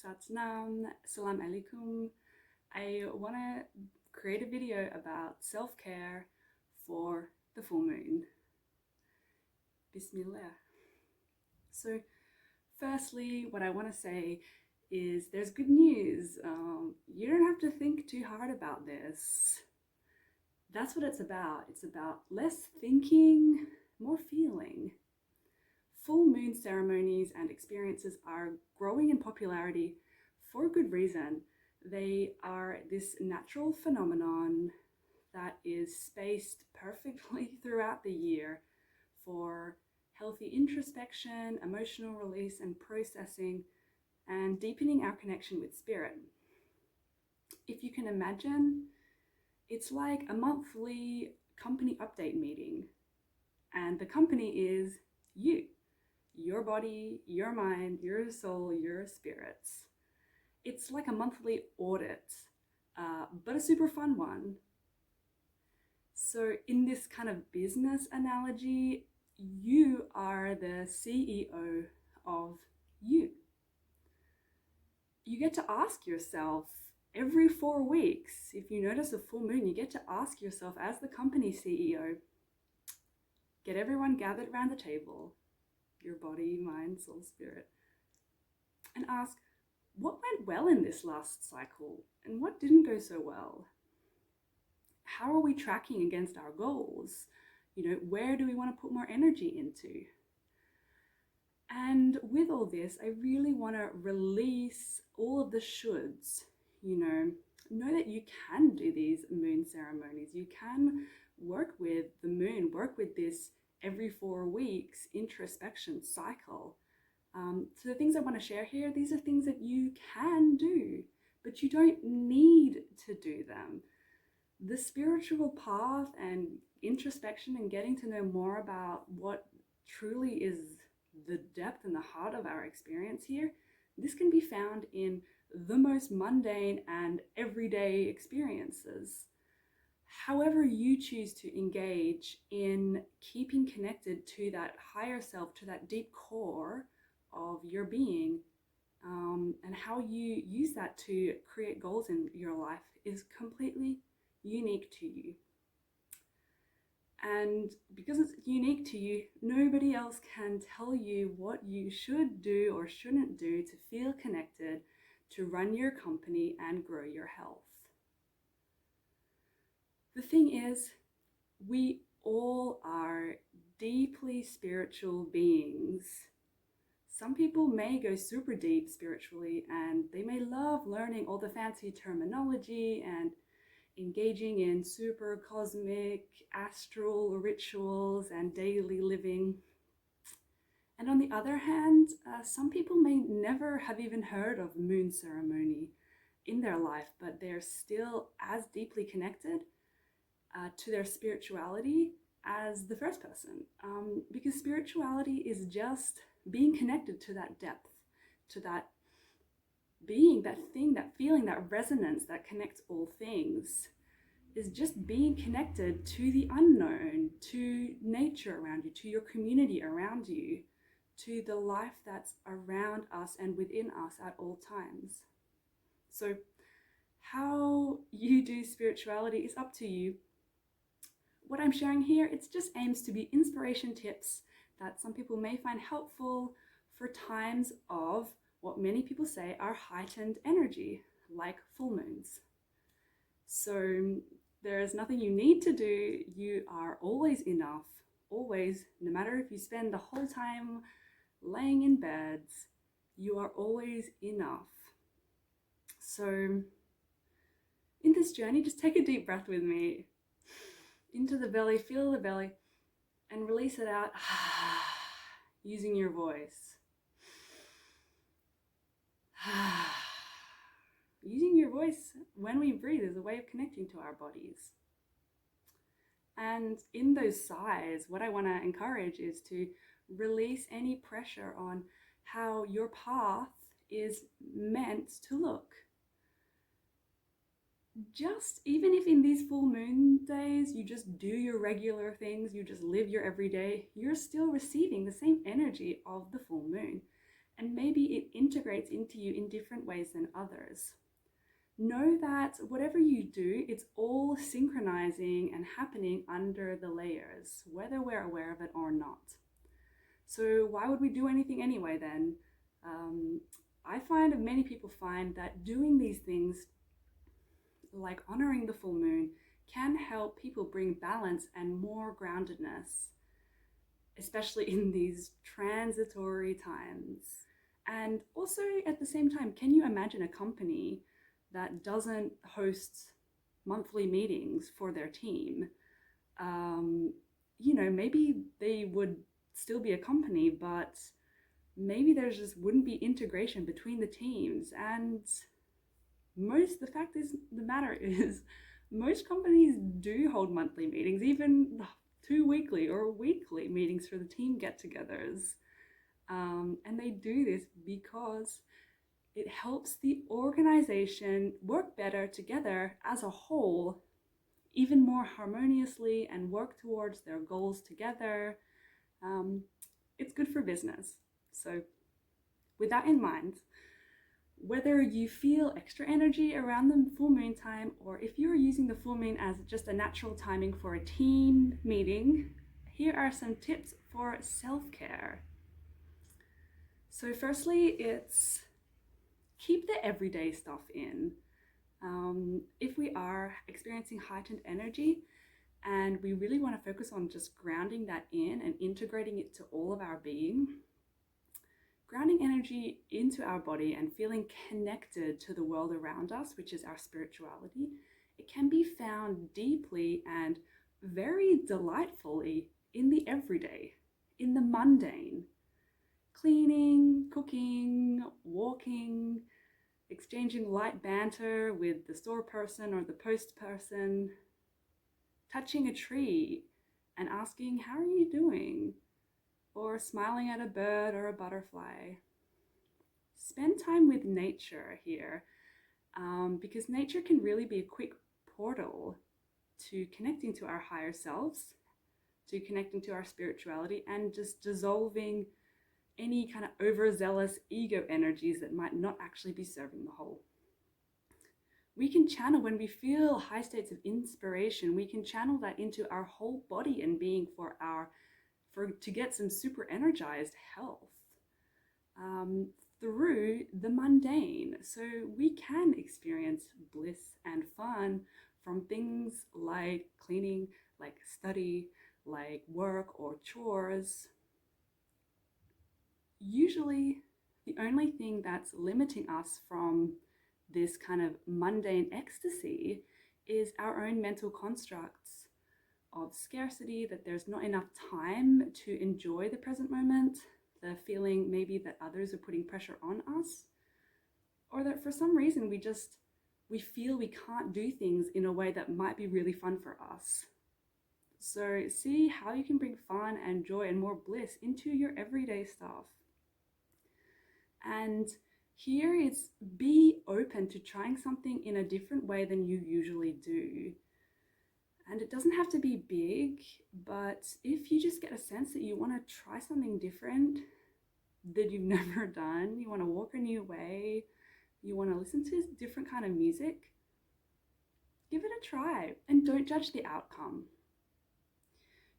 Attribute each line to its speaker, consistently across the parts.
Speaker 1: Satnam, Salam Alaikum. I want to create a video about self-care for the full moon. Bismillah. So firstly, what I want to say is there's good news. You don't have to think too hard about this. That's what it's about. It's about less thinking, more feeling. Full moon ceremonies and experiences are growing in popularity for a good reason. They are this natural phenomenon that is spaced perfectly throughout the year for healthy introspection, emotional release and processing, and deepening our connection with spirit. If you can imagine, it's like a monthly company update meeting, and the company is you. Your body, your mind, your soul, your spirits. It's like a monthly audit, but a super fun one. So in this kind of business analogy, you are the CEO of you. You get to ask yourself every 4 weeks, if you notice a full moon, you get to ask yourself as the company CEO, get everyone gathered around the table, your body, mind, soul, spirit, and ask, what went well in this last cycle and what didn't go so well? How are we tracking against our goals? Where do we want to put more energy into? And with all this, I really want to release all of the shoulds. Know that you can do these moon ceremonies. You can work with the moon, work with this every 4 weeks introspection cycle. So the things I want to share here, these are things that you can do, but you don't need to do them. The spiritual path and introspection and getting to know more about what truly is the depth and the heart of our experience here, this can be found in the most mundane and everyday experiences. However you choose to engage in keeping connected to that higher self, to that deep core of your being, and how you use that to create goals in your life is completely unique to you. And because it's unique to you, nobody else can tell you what you should do or shouldn't do to feel connected, to run your company and grow your health. The thing is, we all are deeply spiritual beings. Some people may go super deep spiritually and they may love learning all the fancy terminology and engaging in super cosmic astral rituals and daily living. And on the other hand, some people may never have even heard of moon ceremony in their life, but they're still as deeply connected to their spirituality as the first person, because spirituality is just being connected to that depth, to that being, that thing, that feeling, that resonance that connects all things, is just being connected to the unknown, to nature around you, to your community around you, to the life that's around us and within us at all times. So how you do spirituality is up to you. What I'm sharing here, it just aims to be inspiration tips that some people may find helpful for times of what many people say are heightened energy, like full moons. So there is nothing you need to do. You are always enough, always, no matter if you spend the whole time laying in beds, you are always enough. So in this journey, just take a deep breath with me. Into the belly, feel the belly, and release it out using your voice. Using your voice when we breathe is a way of connecting to our bodies. And in those sighs, what I want to encourage is to release any pressure on how your path is meant to look. Just even if in these full moon days you just do your regular things, you just live your everyday, you're still receiving the same energy of the full moon. and maybe it integrates into you in different ways than others. Know that whatever you do, it's all synchronizing and happening under the layers, whether we're aware of it or not. So why would we do anything anyway then? I find, and many people find, that doing these things, like honoring the full moon, can help people bring balance and more groundedness, especially in these transitory times. And also at the same time, can you imagine a company that doesn't host monthly meetings for their team? Maybe they would still be a company, but maybe there just wouldn't be integration between the teams. And the matter is, most companies do hold monthly meetings, even 2 weekly or weekly meetings for the team get-togethers. And they do this because it helps the organization work better together as a whole, even more harmoniously, and work towards their goals together. It's good for business. So with that in mind, whether you feel extra energy around the full moon time, or if you're using the full moon as just a natural timing for a team meeting, here are some tips for self-care. So firstly, it's keep the everyday stuff in. If we are experiencing heightened energy and we really want to focus on just grounding that in and integrating it to all of our being, grounding energy into our body and feeling connected to the world around us, which is our spirituality, it can be found deeply and very delightfully in the everyday, in the mundane. Cleaning, cooking, walking, exchanging light banter with the store person or the post person, touching a tree and asking, "How are you doing?" or smiling at a bird or a butterfly. Spend time with nature here, because nature can really be a quick portal to connecting to our higher selves, to connecting to our spirituality, and just dissolving any kind of overzealous ego energies that might not actually be serving the whole. We can channel, when we feel high states of inspiration, we can channel that into our whole body and being to get some super energized health through the mundane. So we can experience bliss and fun from things like cleaning, like study, like work or chores. Usually the only thing that's limiting us from this kind of mundane ecstasy is our own mental constructs of scarcity, that there's not enough time to enjoy the present moment, the feeling maybe that others are putting pressure on us, or that for some reason we feel we can't do things in a way that might be really fun for us. So see how you can bring fun and joy and more bliss into your everyday stuff. And here is, be open to trying something in a different way than you usually do. And it doesn't have to be big, but if you just get a sense that you want to try something different that you've never done, you want to walk a new way, you want to listen to different kind of music, give it a try and don't judge the outcome.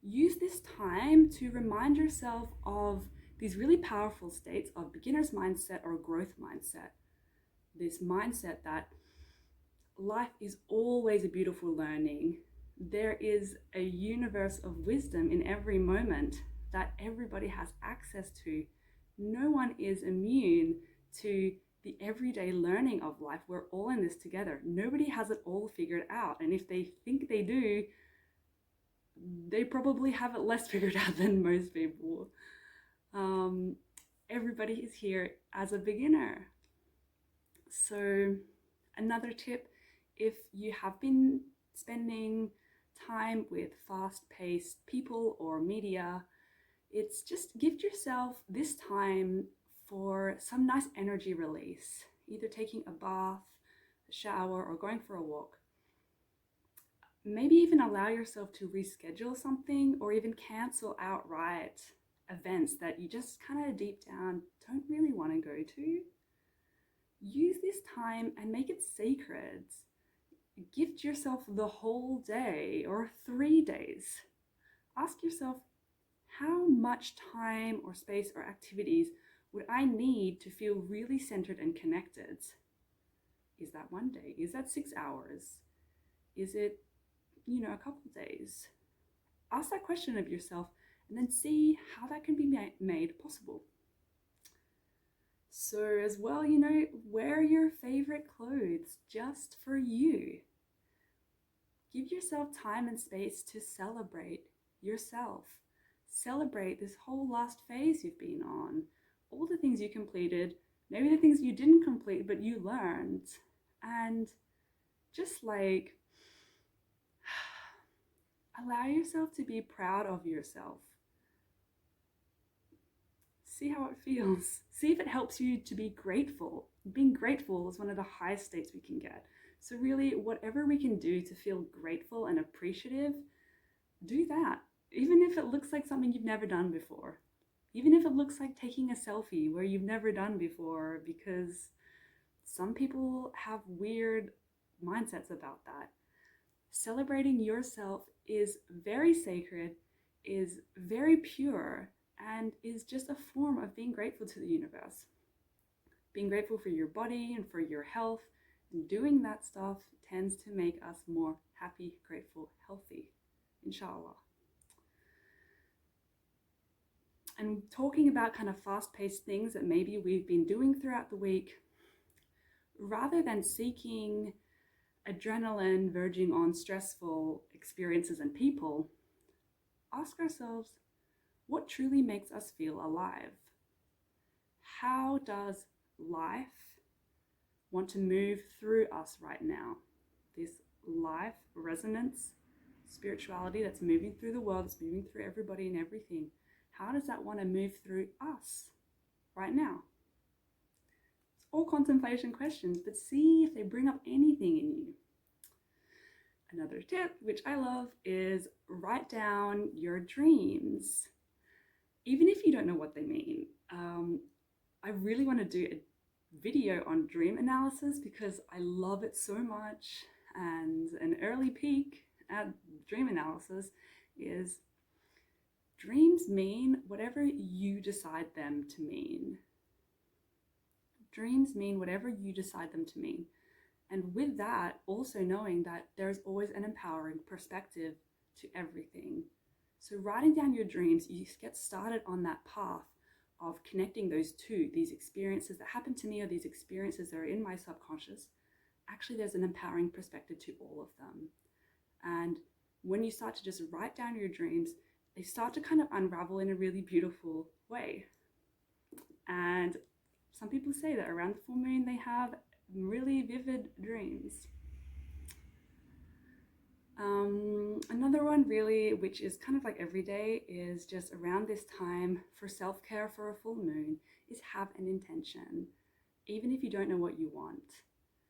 Speaker 1: Use this time to remind yourself of these really powerful states of beginner's mindset or growth mindset. This mindset that life is always a beautiful learning. There is a universe of wisdom in every moment that everybody has access to. No one is immune to the everyday learning of life. We're all in this together. Nobody has it all figured out. And if they think they do, they probably have it less figured out than most people. Everybody is here as a beginner. So another tip, if you have been spending time with fast-paced people or media, it's just give yourself this time for some nice energy release, either taking a bath, a shower, or going for a walk. Maybe even allow yourself to reschedule something or even cancel outright events that you just kind of deep down don't really want to go to, use this time and make it sacred. Gift yourself the whole day or 3 days. Ask yourself, how much time or space or activities would I need to feel really centered and connected? Is that 1 day? Is that 6 hours? Is it, a couple days? Ask that question of yourself and then see how that can be made possible. So as well, wear your favorite clothes just for you. Give yourself time and space to celebrate yourself. Celebrate this whole last phase you've been on, all the things you completed, maybe the things you didn't complete but you learned, and just like allow yourself to be proud of yourself. See how it feels. See if it helps you to be grateful. Being grateful is one of the highest states we can get. So really, whatever we can do to feel grateful and appreciative, do that. Even if it looks like something you've never done before. Even if it looks like taking a selfie where you've never done before, because some people have weird mindsets about that. Celebrating yourself is very sacred, is very pure, and is just a form of being grateful to the universe. Being grateful for your body and for your health, and doing that stuff tends to make us more happy, grateful, healthy, inshallah. And talking about kind of fast-paced things that maybe we've been doing throughout the week, rather than seeking adrenaline verging on stressful experiences and people, ask ourselves, what truly makes us feel alive? How does life want to move through us right now? This life resonance, spirituality that's moving through the world, that's moving through everybody and everything. How does that want to move through us right now? It's all contemplation questions, but see if they bring up anything in you. Another tip, which I love, is write down your dreams. Even if you don't know what they mean. I really want to do a video on dream analysis because I love it so much. And an early peek at dream analysis is dreams mean whatever you decide them to mean. Dreams mean whatever you decide them to mean. And with that, also knowing that there's always an empowering perspective to everything. So writing down your dreams, you get started on that path of connecting those two, these experiences that happen to me or these experiences that are in my subconscious. Actually, there's an empowering perspective to all of them. And when you start to just write down your dreams, they start to kind of unravel in a really beautiful way. And some people say that around the full moon, they have really vivid dreams. Another one really, which is kind of like every day, is just around this time for self-care for a full moon, is have an intention, even if you don't know what you want.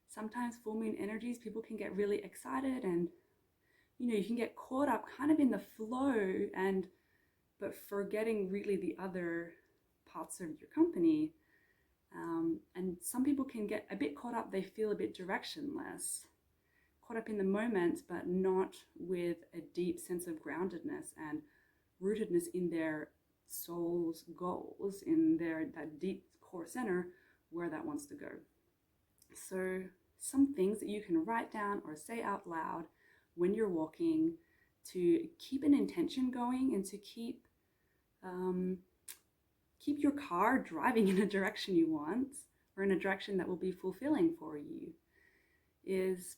Speaker 1: Sometimes full moon energies, people can get really excited and, you can get caught up kind of in the flow but forgetting really the other parts of your company. And some people can get a bit caught up, they feel a bit directionless, caught up in the moment, but not with a deep sense of groundedness and rootedness in their soul's goals, in that deep core center where that wants to go. So some things that you can write down or say out loud when you're walking to keep an intention going and to keep your car driving in a direction you want, or in a direction that will be fulfilling for you, is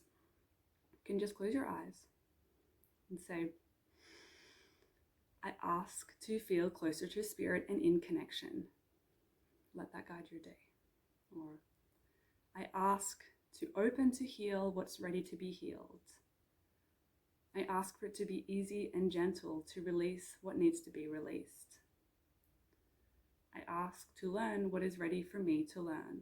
Speaker 1: you can just close your eyes and say, I ask to feel closer to spirit and in connection. Let that guide your day. Or I ask to open to heal what's ready to be healed. I ask for it to be easy and gentle to release what needs to be released. I ask to learn what is ready for me to learn.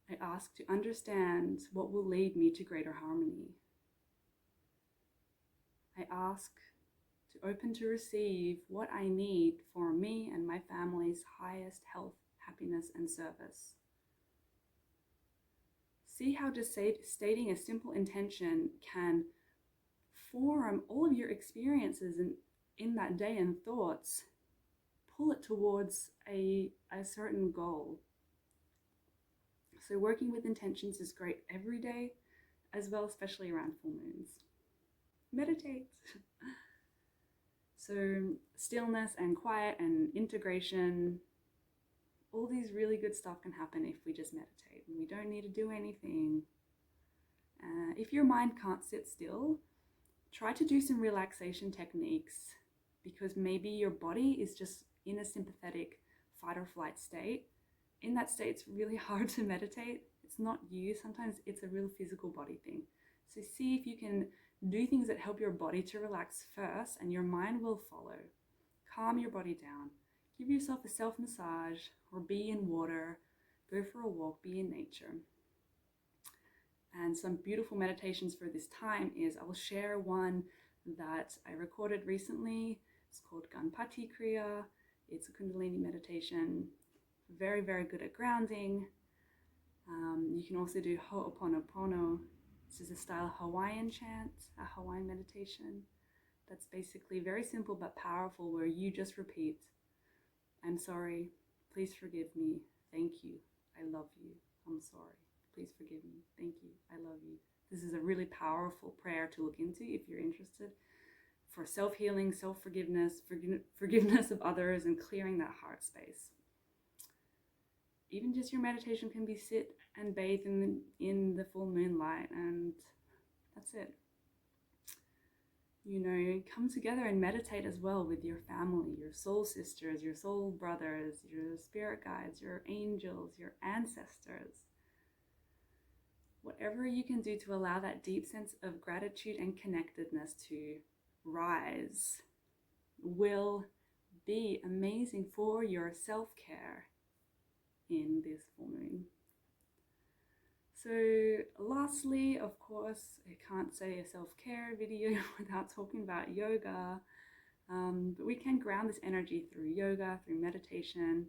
Speaker 1: I ask to understand what will lead me to greater harmony. I ask to open to receive what I need for me and my family's highest health, happiness, and service. See how just stating a simple intention can form all of your experiences in that day and thoughts, pull it towards a certain goal. So working with intentions is great every day, as well, especially around full moons. Meditate. So stillness and quiet and integration, all these really good stuff can happen if we just meditate. We don't need to do anything. If your mind can't sit still, try to do some relaxation techniques, because maybe your body is just in a sympathetic fight or flight state. In that state, it's really hard to meditate. It's not you. Sometimes it's a real physical body thing. So see if you can do things that help your body to relax first, and your mind will follow. Calm your body down. Give yourself a self-massage, or be in water, go for a walk, be in nature. And some beautiful meditations for this time is, I will share one that I recorded recently. It's called Gunpati Kriya. It's a Kundalini meditation. Very, very good at grounding. You can also do Ho'oponopono. This is a style Hawaiian chant, a Hawaiian meditation. That's basically very simple but powerful, where you just repeat, I'm sorry, please forgive me, thank you, I love you, I'm sorry, please forgive me, thank you, I love you. This is a really powerful prayer to look into if you're interested, for self-healing, self-forgiveness, forgiveness of others, and clearing that heart space. Even just your meditation can be sit and bathe in the full moonlight, and that's it. You know, come together and meditate as well with your family, your soul sisters, your soul brothers, your spirit guides, your angels, your ancestors. Whatever you can do to allow that deep sense of gratitude and connectedness to rise will be amazing for your self-care in this full moon. So lastly, of course, I can't say a self-care video without talking about yoga, but we can ground this energy through yoga, through meditation,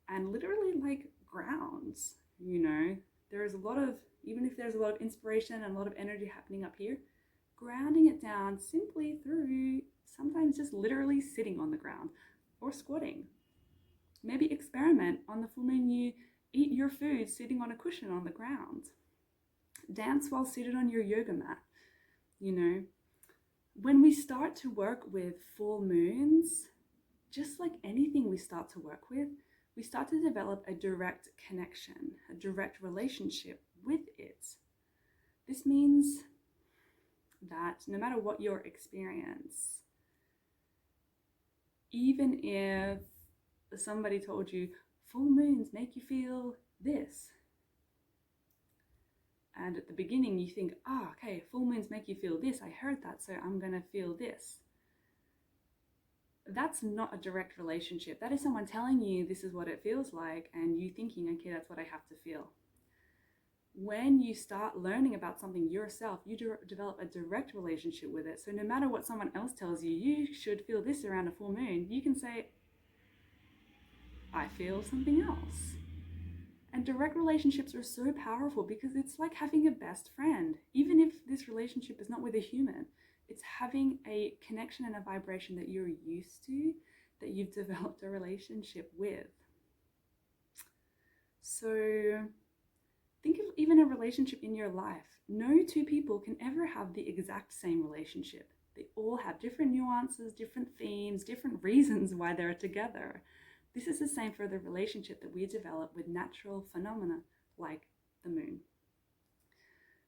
Speaker 1: and literally like grounds. You know, there's a lot of, even if there's a lot of inspiration and a lot of energy happening up here, grounding it down simply through sometimes just literally sitting on the ground or squatting. Maybe experiment on the full moon, you eat your food sitting on a cushion on the ground. Dance while seated on your yoga mat. You know, when we start to work with full moons, just like anything we start to work with, we start to develop a direct connection, a direct relationship with it. This means that no matter what your experience, even if somebody told you full moons make you feel this, and at the beginning you think, okay, full moons make you feel this, I heard that, so I'm gonna feel this. That's not a direct relationship. That is someone telling you this is what it feels like, and you thinking, okay, that's what I have to feel. When you start learning about something yourself, you develop a direct relationship with it. So no matter what someone else tells you, you should feel this around a full moon, you can say, I feel something else. And direct relationships are so powerful because it's like having a best friend. Even if this relationship is not with a human, it's having a connection and a vibration that you're used to, that you've developed a relationship with. So think of even a relationship in your life. No two people can ever have the exact same relationship. They all have different nuances, different themes, different reasons why they're together. This is the same for the relationship that we develop with natural phenomena like the moon.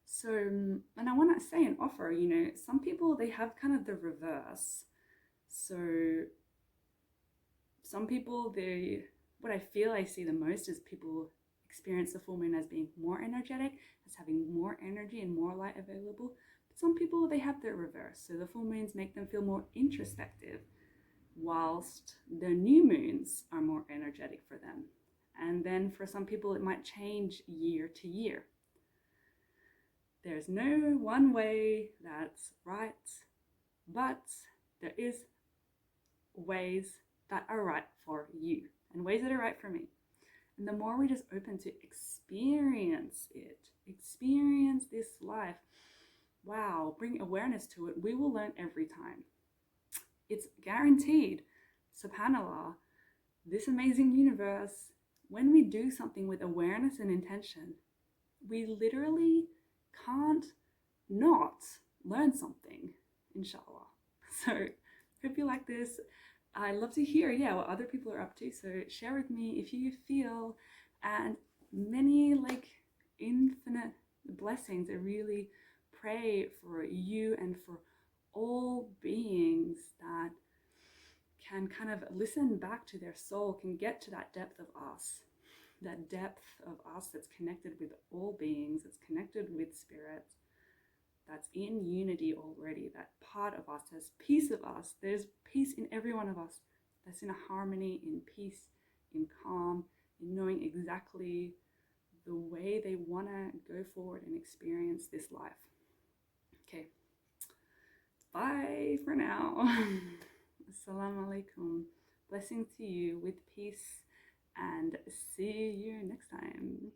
Speaker 1: So, and I want to say and offer, you know, some people, they have kind of the reverse. So some people, what I feel I see the most is people experience the full moon as being more energetic, as having more energy and more light available. But some people, they have the reverse. So the full moons make them feel more introspective, whilst the new moons are more energetic for them. And then for some people, it might change year to year. There's no one way that's right, but there is ways that are right for you and ways that are right for me. And the more we just open to experience it, experience this life, wow, bring awareness to it, we will learn every time. It's guaranteed. SubhanAllah, this amazing universe, when we do something with awareness and intention, we literally can't not learn something, inshallah. So hope you like this. I love to hear, what other people are up to. So share with me if you feel, and many infinite blessings. I really pray for you and for all beings that can kind of listen back to their soul, can get to that depth of us that's connected with all beings, that's connected with spirit, that's in unity already, that part of us has piece of us. There's peace in every one of us, that's in a harmony, in peace, in calm, in knowing exactly the way they want to go forward and experience this life. Okay, bye for now. Assalamu alaikum. Blessings to you with peace, and see you next time.